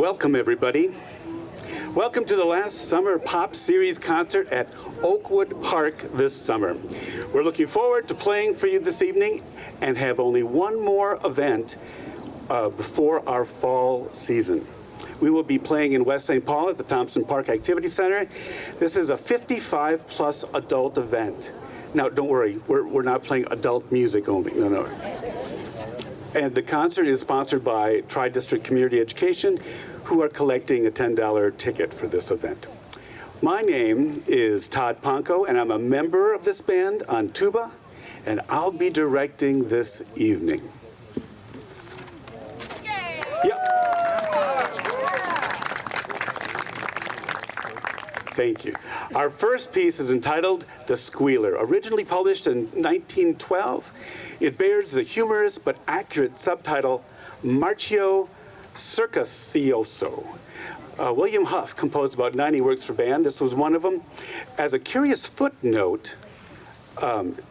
Welcome, everybody. Welcome to the last Summer Pop Series concert at Oakwood Park this summer. We're looking forward to playing for you this evening and have only one more event before our fall season. We will be playing in West St. Paul at the Thompson Park Activity Center. This is a 55-plus adult event. Now, don't worry, we're not playing adult music only. No. And the concert is sponsored by Tri-District Community Education, who are collecting a $10 ticket for this event. My name is Todd Ponko, and I'm a member of this band on tuba, and I'll be directing this evening. Thank you. Our first piece is entitled The Squealer. Originally published in 1912, it bears the humorous but accurate subtitle Marcio Circusioso. William Huff composed about 90 works for band. This was one of them. As a curious footnote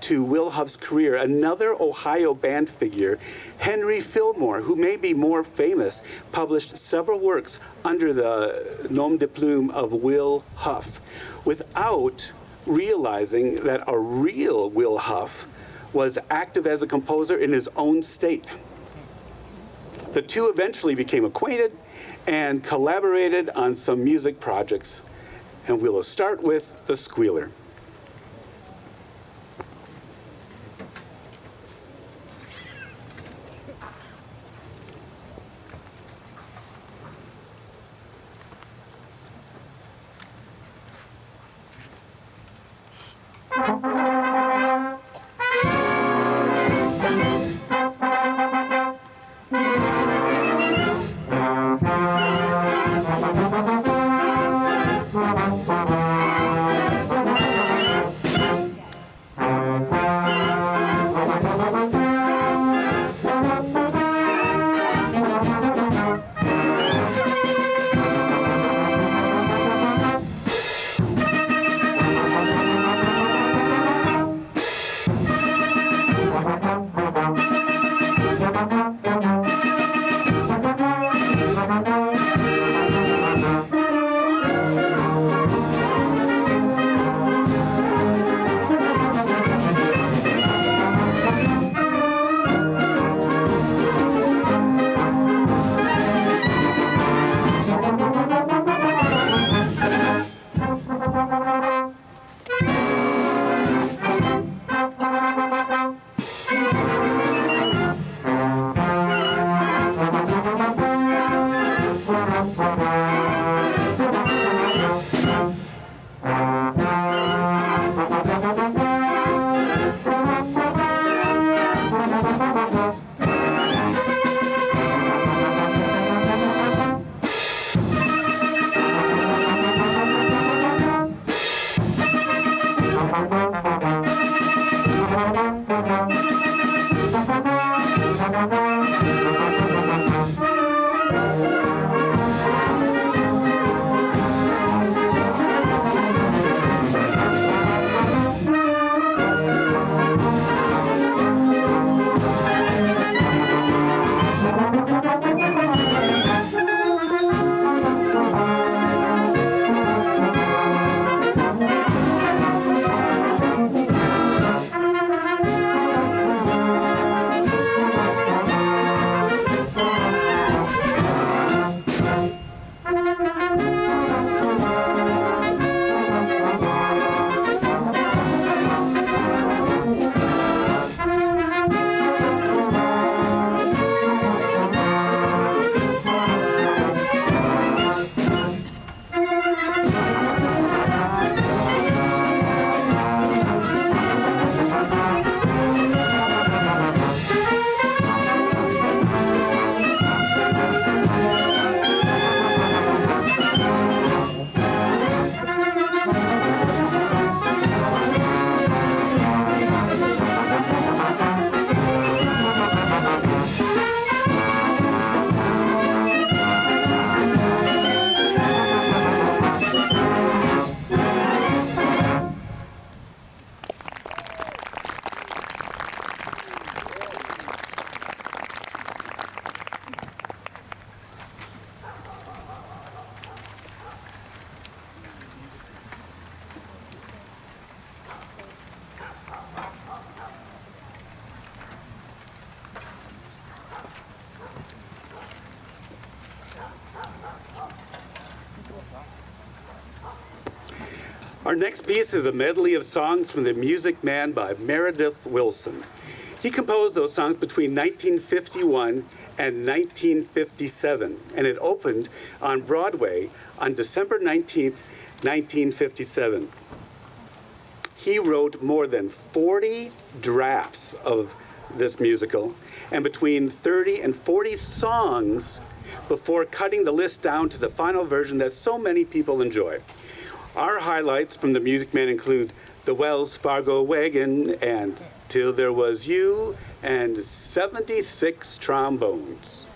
to Will Huff's career, another Ohio band figure, Henry Fillmore, who may be more famous, published several works under the nom de plume of Will Huff, without realizing that a real Will Huff was active as a composer in his own state. The two eventually became acquainted and collaborated on some music projects, and we will start with The Squealer. Our next piece is a medley of songs from The Music Man by Meredith Willson. He composed those songs between 1951 and 1957, and it opened on Broadway on December 19th, 1957. He wrote more than 40 drafts of this musical and between 30 and 40 songs before cutting the list down to the final version that so many people enjoy. Our highlights from The Music Man include The Wells Fargo Wagon and Till There Was You and 76 Trombones.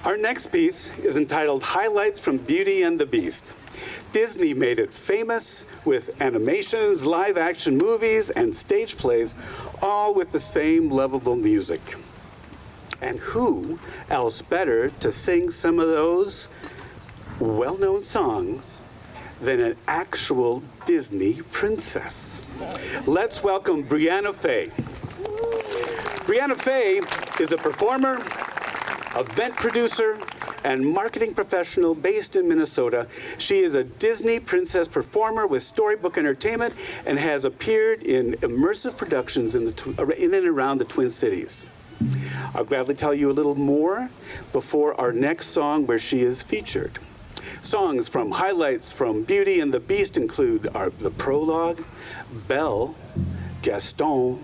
Our next piece is entitled Highlights from Beauty and the Beast. Disney made it famous with animations, live-action movies, and stage plays, all with the same lovable music. And who else better to sing some of those well-known songs than an actual Disney princess? Let's welcome Brianna Faye. Brianna Faye is a performer, event producer, and marketing professional based in Minnesota. She is a Disney princess performer with Storybook Entertainment and has appeared in immersive productions in and around the Twin Cities. I'll gladly tell you a little more before our next song where she is featured. Songs from highlights from Beauty and the Beast include the prologue, Belle, Gaston,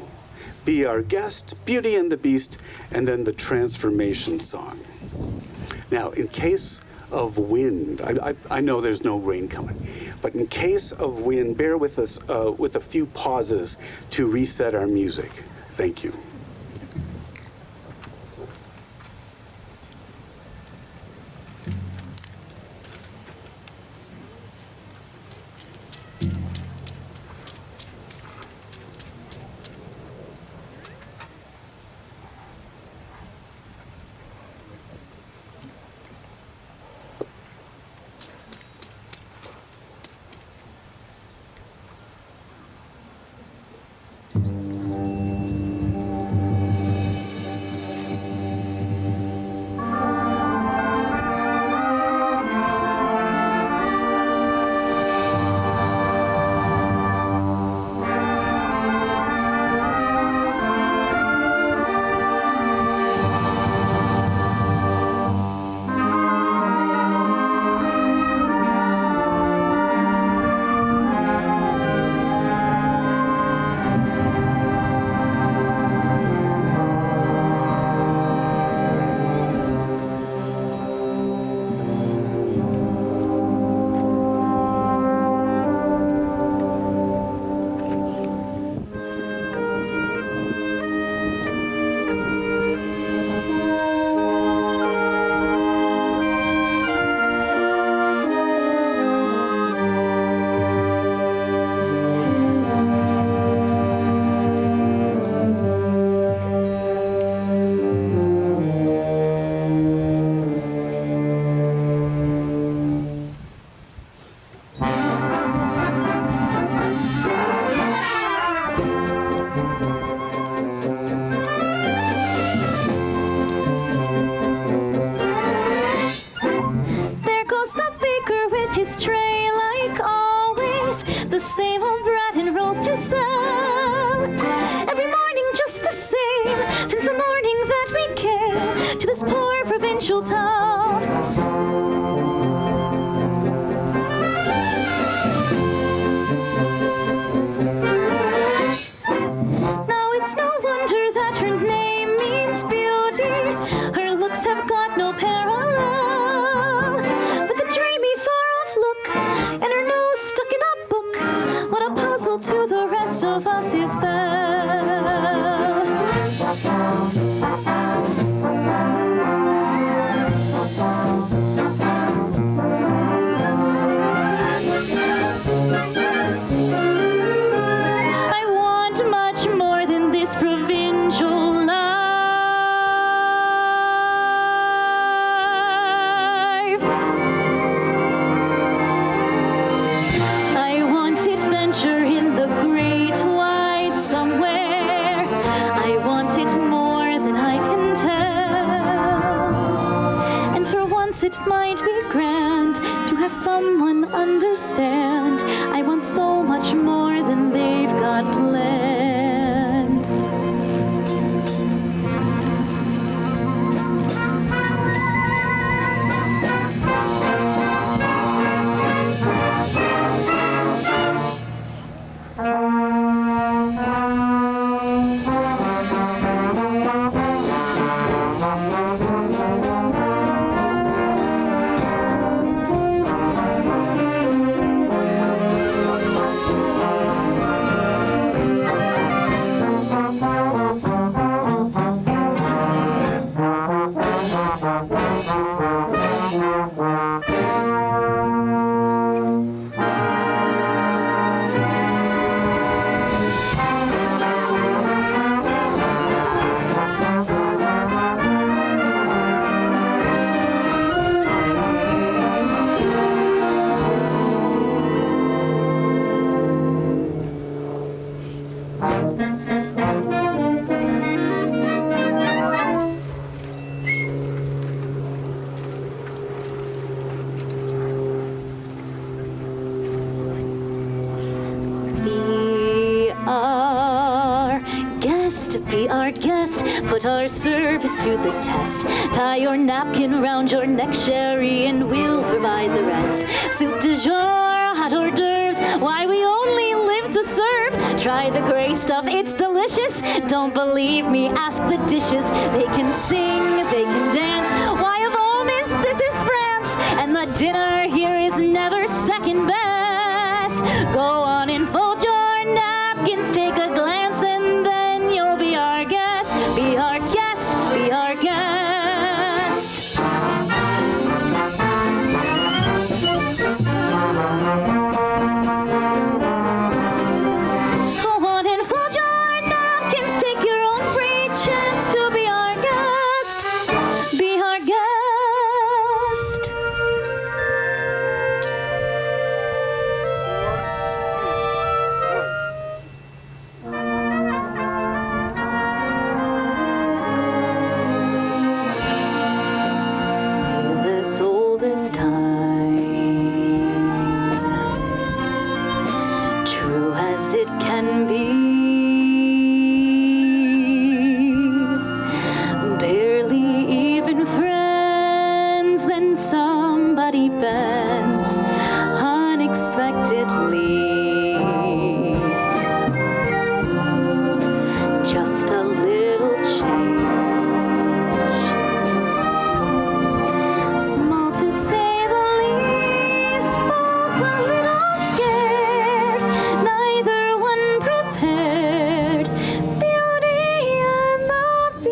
Be Our Guest, Beauty and the Beast, and then the transformation song. Now, in case of wind, I know there's no rain coming, but in case of wind, bear with us with a few pauses to reset our music. Thank you. guest, be our guest, put our service to the test. Tie your napkin round your neck, sherry, and we'll provide the rest. Soup du jour, hot hors d'oeuvres, why we only live to serve. Try the gray stuff, it's delicious. Don't believe me, ask the dishes. They can sing, they can dance. Why of all, miss, this is France, and the dinner here is never second best. Go on and fold your napkins, take a glance, and then you'll be our guest. Be our guest, be our guest. Go on and fold your napkins, take your own free chance to be our guest. Be our guest. This oldest time, true as it can be, barely even friends, then somebody bends unexpectedly. Just a little change, small to say the least, both a little scared, neither one prepared. Beauty and the Beast.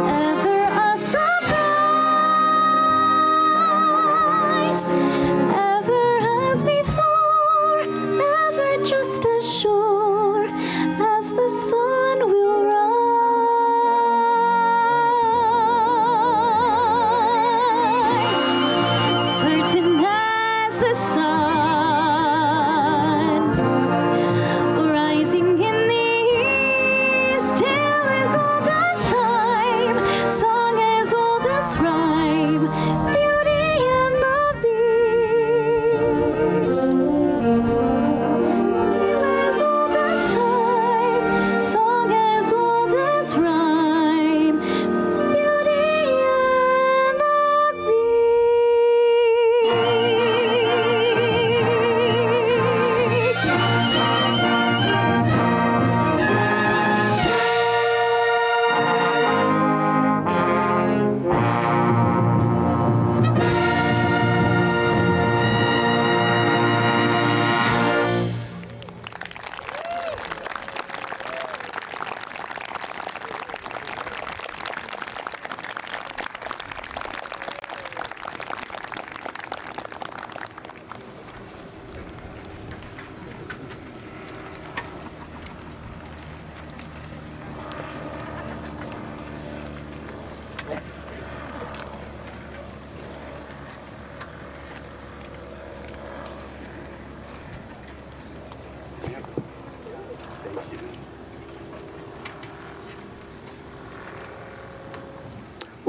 Ever a surprise, ever as before, ever just as sure as the sun will rise, certain as the sun rising in the east, tale as old as time, song as old as rhyme, Beauty and the Beast. Tale as old as time, song as old as rhyme, Beauty and the Beast.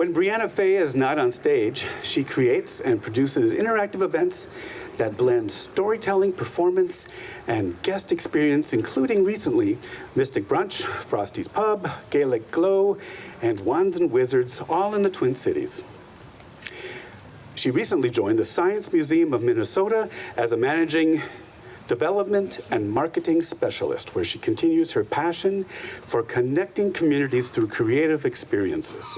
When Brianna Fay is not on stage, she creates and produces interactive events that blend storytelling, performance, and guest experience, including recently Mystic Brunch, Frosty's Pub, Gaelic Glow, and Wands and Wizards, all in the Twin Cities. She recently joined the Science Museum of Minnesota as a managing development and marketing specialist, where she continues her passion for connecting communities through creative experiences.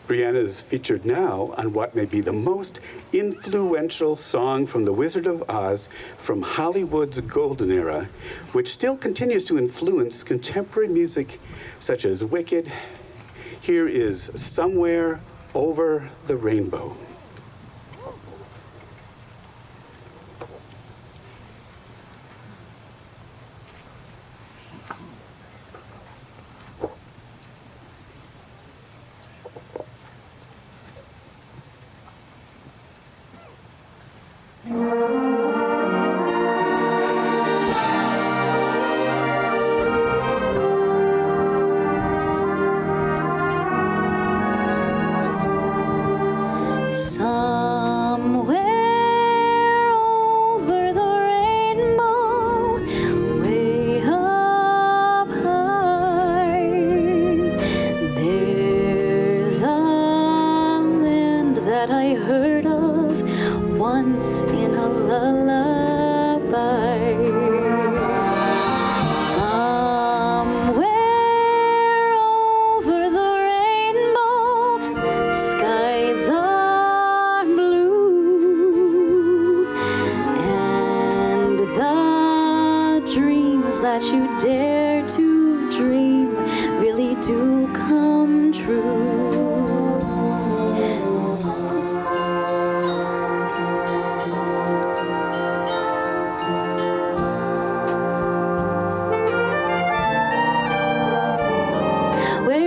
Brianna is featured now on what may be the most influential song from The Wizard of Oz from Hollywood's golden era, which still continues to influence contemporary music such as Wicked. Here is Somewhere Over the Rainbow.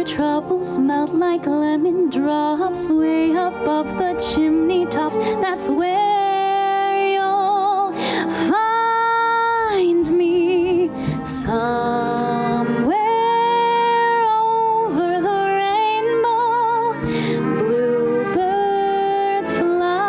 Troubles melt like lemon drops way above the chimney tops. That's where you'll find me, somewhere over the rainbow. Bluebirds fly,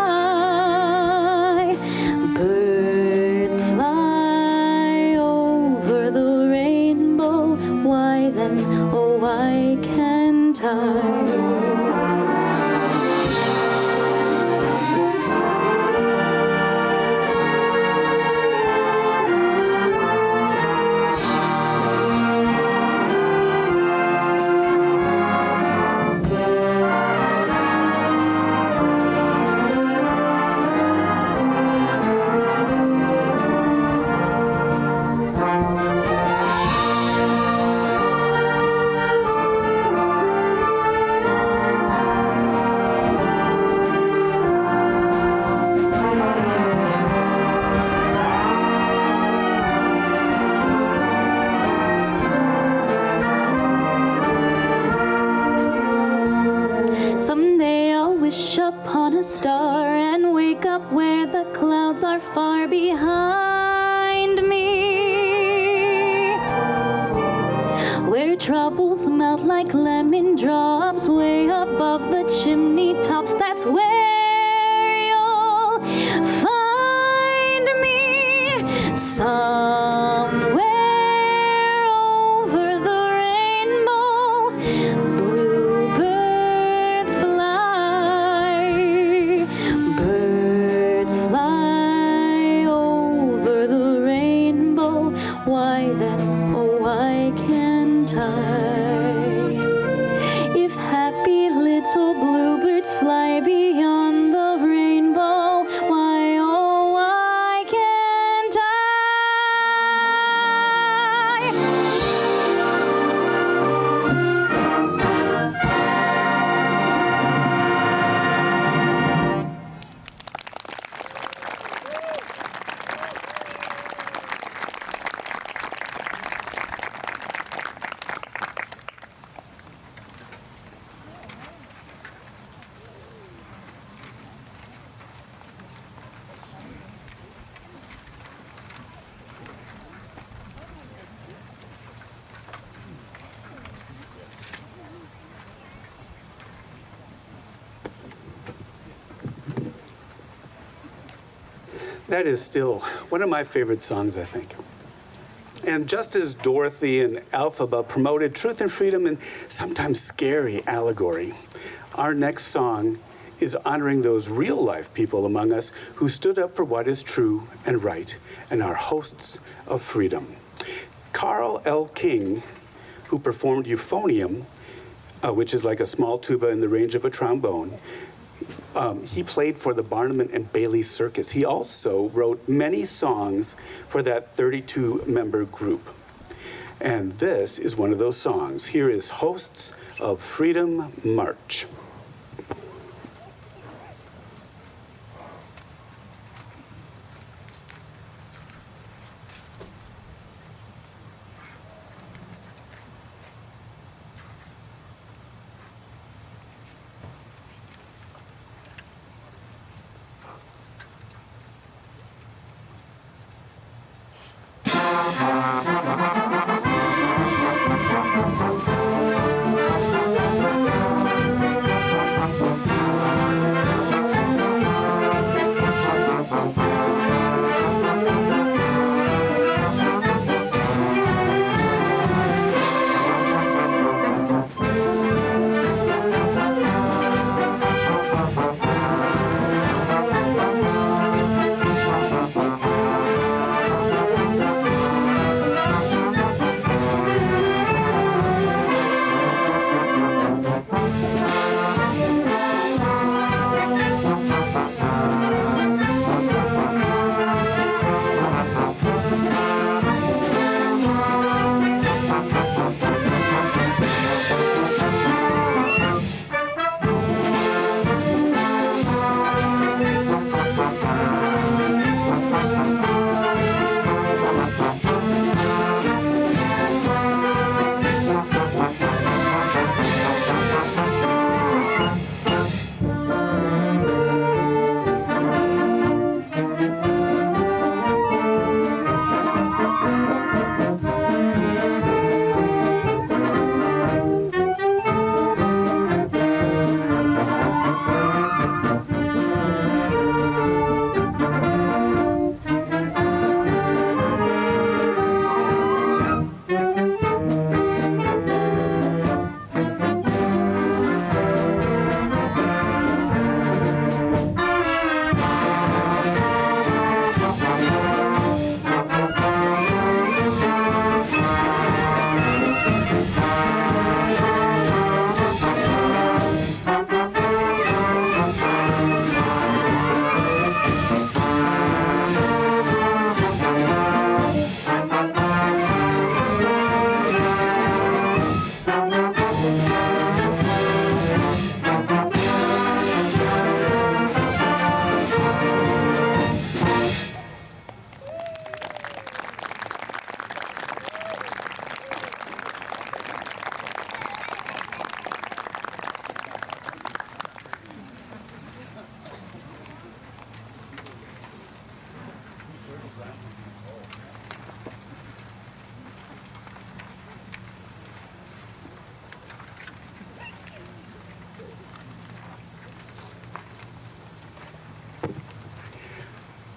birds fly over the rainbow. Why then, oh why can't I? Someday I'll wish upon a star and wake up where the clouds are far behind me, where troubles melt like lemon drops way above the chimney tops. That's where you'll find me, somewhere over the rainbow. Bluebirds fly, birds fly over the rainbow. Why then, oh why can't I? If happy little bluebirds fly beyond the rainbow, why oh why can't I? That is still one of my favorite songs, I think. And just as Dorothy and Elphaba promoted truth and freedom and sometimes scary allegory, our next song is honoring those real-life people among us who stood up for what is true and right and are hosts of freedom. Carl L. King, who performed euphonium, which is like a small tuba in the range of a trombone, he played for the Barnum and Bailey Circus. He also wrote many songs for that 32-member group. And this is one of those songs. Here is Hosts of Freedom March.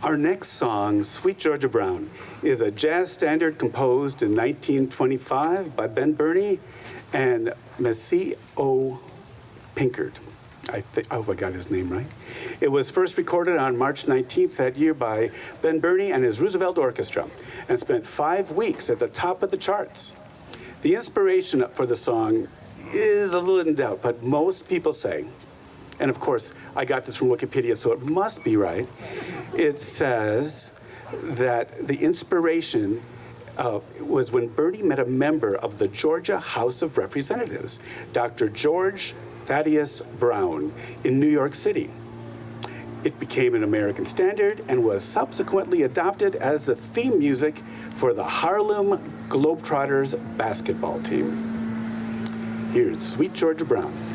Our next song, Sweet Georgia Brown, is a jazz standard composed in 1925 by Ben Burney and Massey O. Pinkard. I hope I got his name right. It was first recorded on March 19th that year by Ben Burney and his Roosevelt Orchestra and spent 5 weeks at the top of the charts. The inspiration for the song is a little in doubt, but most people say, and of course, I got this from Wikipedia, so it must be right. It says that the inspiration was when Bernie met a member of the Georgia House of Representatives, Dr. George Thaddeus Brown, in New York City. It became an American standard and was subsequently adopted as the theme music for the Harlem Globetrotters basketball team. Here's Sweet Georgia Brown.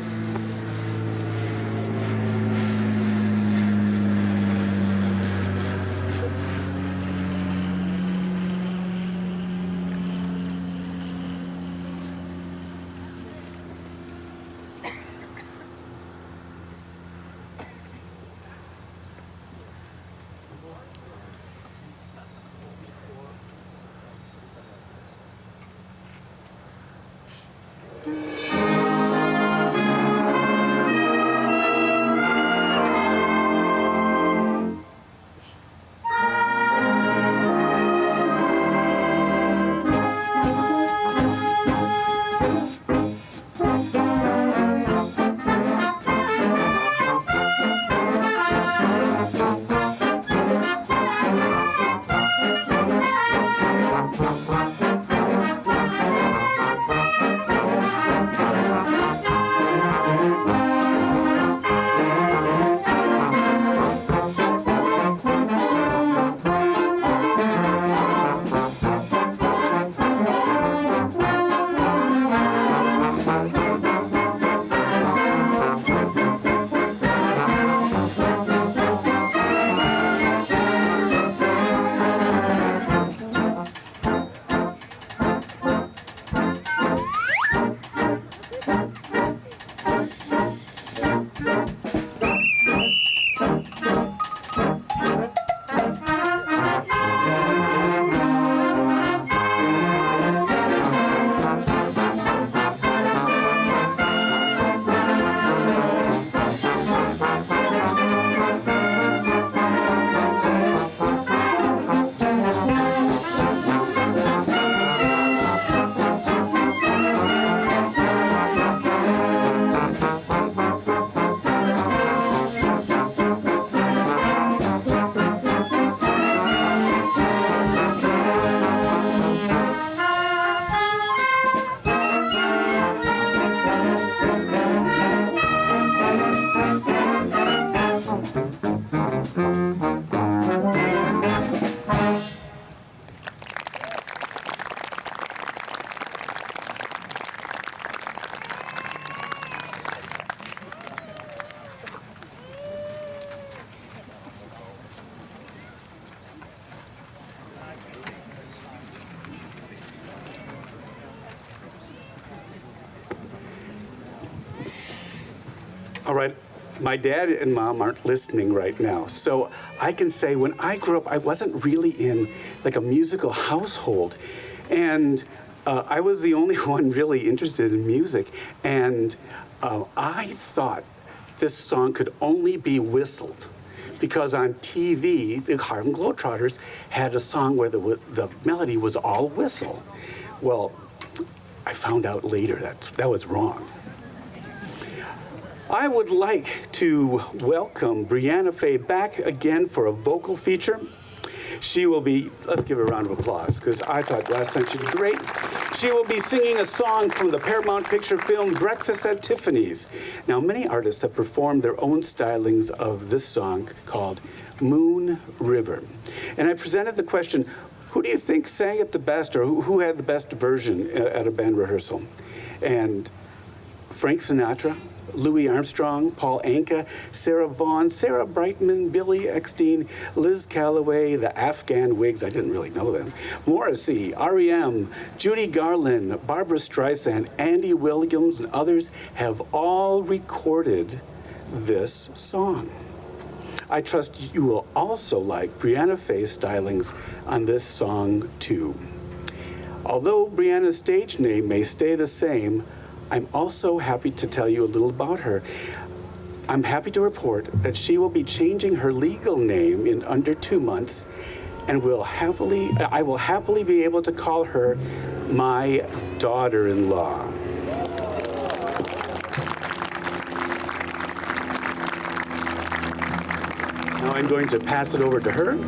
All right, my dad and mom aren't listening right now, so I can say when I grew up, I wasn't really in like a musical household, and I was the only one really interested in music, and I thought this song could only be whistled because on TV, the Harlem Globetrotters had a song where the melody was all whistle. Well, I found out later that was wrong. I would like to welcome Brianna Faye back again for a vocal feature. She will be, let's give her a round of applause, because I thought last time she did great. She will be singing a song from the Paramount picture film Breakfast at Tiffany's. Now, many artists have performed their own stylings of this song called Moon River. And I presented the question, who do you think sang it the best, or who had the best version at a band rehearsal? And Frank Sinatra, Louis Armstrong, Paul Anka, Sarah Vaughan, Sarah Brightman, Billy Eckstein, Liz Calloway, the Afghan Wigs, I didn't really know them, Morrissey, R.E.M., Judy Garland, Barbara Streisand, Andy Williams, and others have all recorded this song. I trust you will also like Brianna Faye's stylings on this song too. Although Brianna's stage name may stay the same, I'm also happy to tell you a little about her. I'm happy to report that she will be changing her legal name in under 2 months, and I will happily be able to call her my daughter-in-law. Now I'm going to pass it over to her.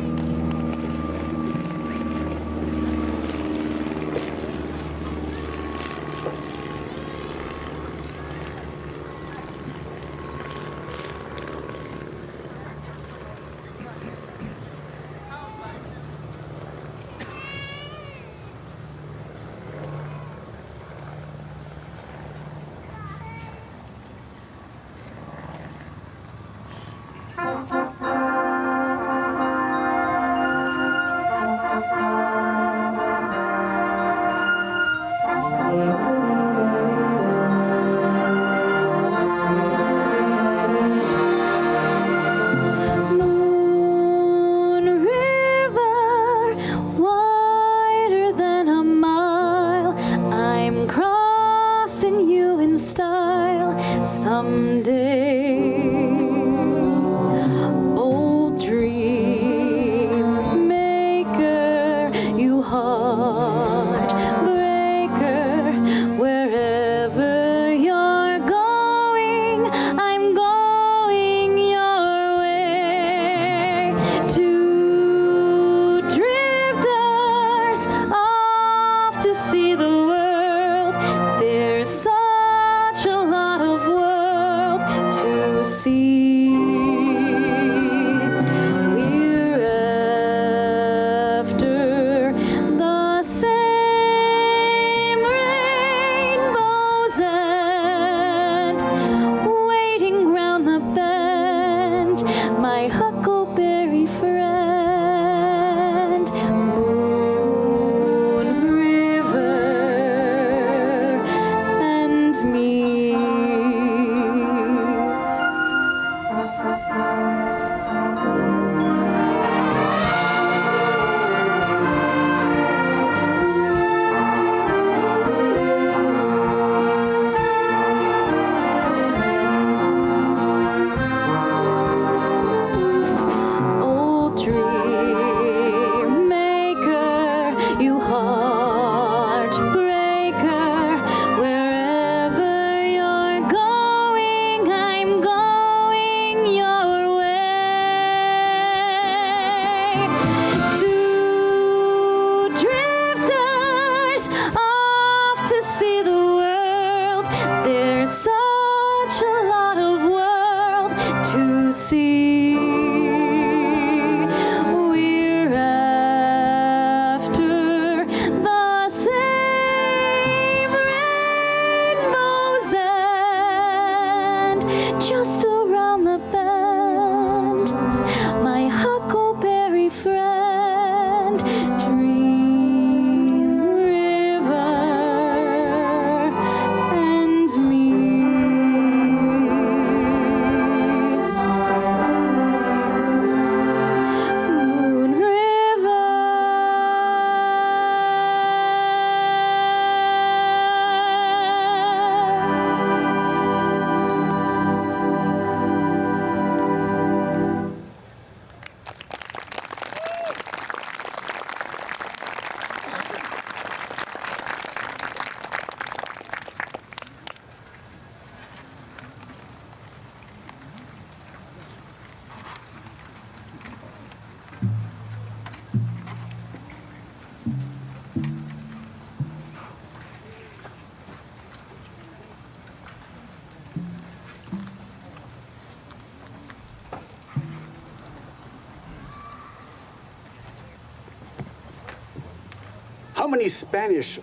How many Spanish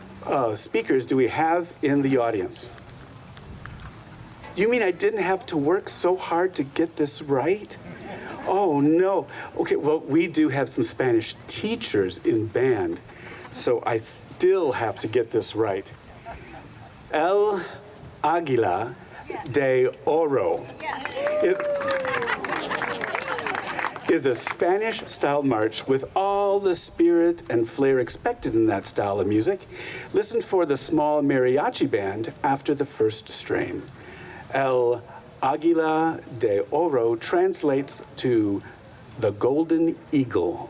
speakers do we have in the audience? You mean I didn't have to work so hard to get this right? Oh, no. Okay, well, we do have some Spanish teachers in band, so I still have to get this right. El Águila de Oro. It is a Spanish-style march with all the spirit and flair expected in that style of music. Listen for the small mariachi band after the first strain. El Águila de Oro translates to the Golden Eagle.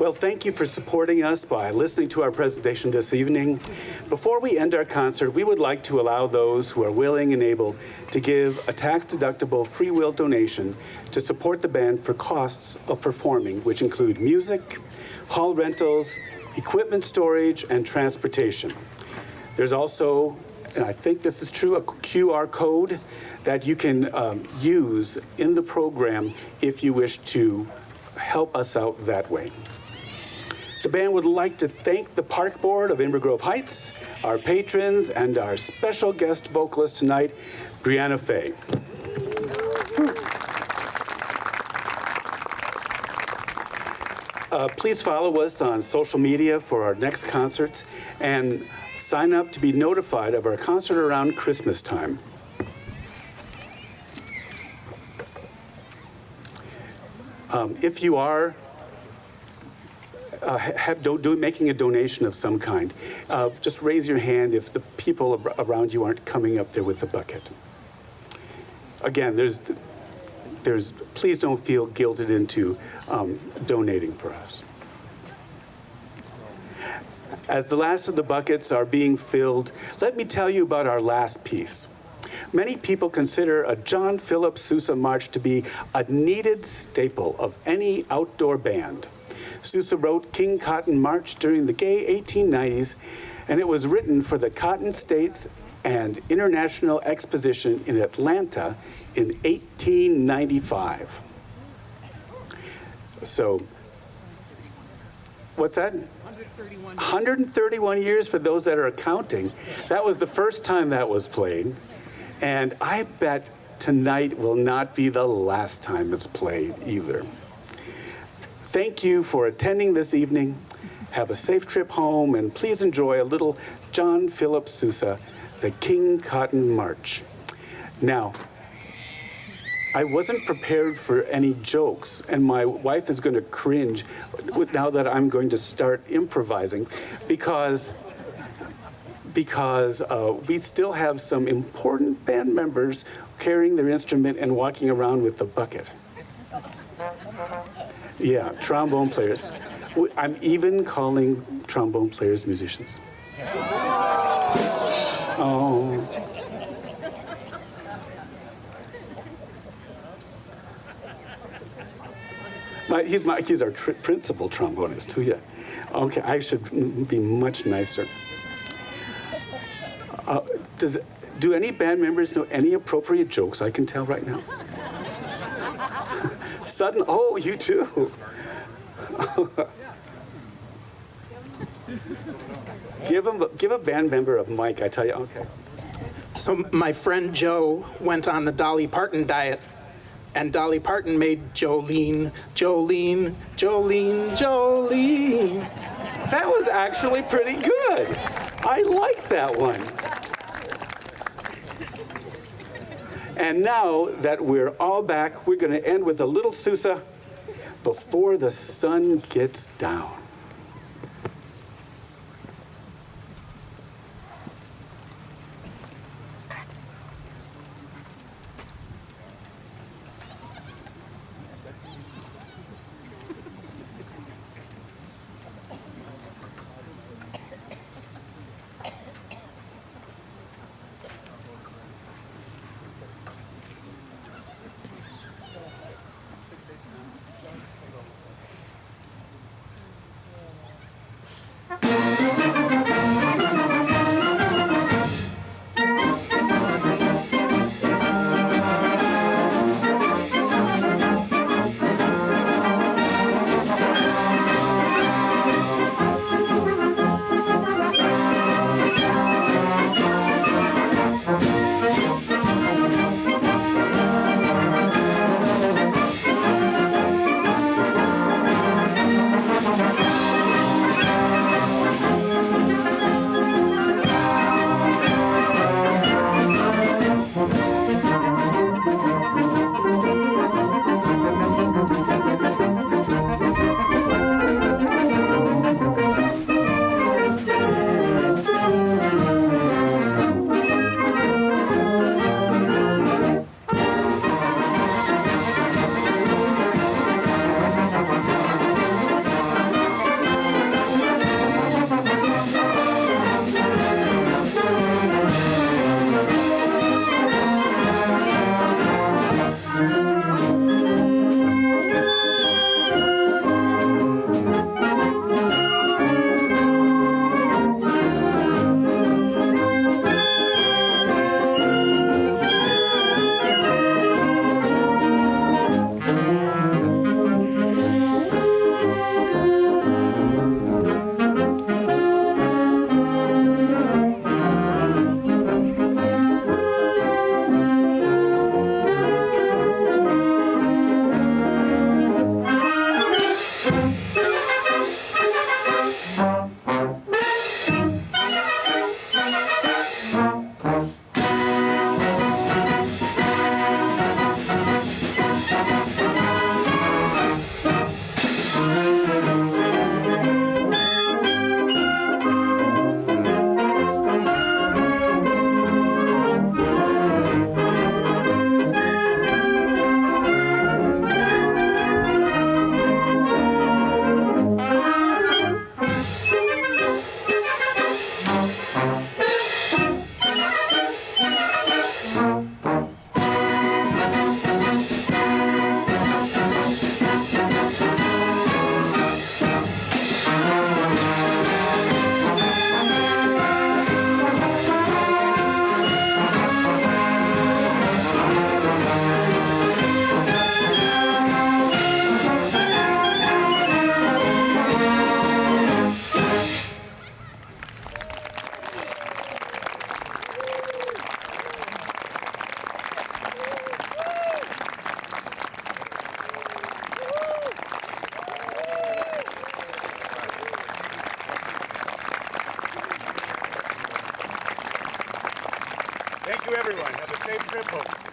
Well, thank you for supporting us by listening to our presentation this evening. Before we end our concert, we would like to allow those who are willing and able to give a tax-deductible free will donation to support the band for costs of performing, which include music, hall rentals, equipment storage, and transportation. There's also, and I think this is true, a QR code that you can use in the program if you wish to help us out that way. The band would like to thank the Park Board of Inver Grove Heights, our patrons, and our special guest vocalist tonight, Brianna Fay. Please follow us on social media for our next concerts and sign up to be notified of our concert around Christmas time. If you are making a donation of some kind, just raise your hand if the people around you aren't coming up there with the bucket. Again, please don't feel guilted into donating for us. As the last of the buckets are being filled, let me tell you about our last piece. Many people consider a John Philip Sousa march to be a needed staple of any outdoor band. Sousa wrote King Cotton March during the gay 1890s, and it was written for the Cotton States and International Exposition in Atlanta in 1895. So, what's that? 131 years for those that are counting. That was the first time that was played, and I bet tonight will not be the last time it's played either. Thank you for attending this evening. Have a safe trip home, and please enjoy a little John Philip Sousa, the King Cotton March. Now, I wasn't prepared for any jokes, and my wife is going to cringe now that I'm going to start improvising because we still have some important band members carrying their instrument and walking around with the bucket. Yeah, trombone players. I'm even calling trombone players musicians. Oh. He's our principal trombonist, too, yeah. Okay, I should be much nicer. Do any band members know any appropriate jokes I can tell right now? Oh, you too. Give a band member a mic, I tell you, okay. So my friend Joe went on the Dolly Parton diet, and Dolly Parton made Jolene, Jolene, Jolene, Jolene. That was actually pretty good. I like that one. And now that we're all back, we're going to end with a little Sousa, Before the Sun Gets Down. Thank you, everyone. Have a safe trip home.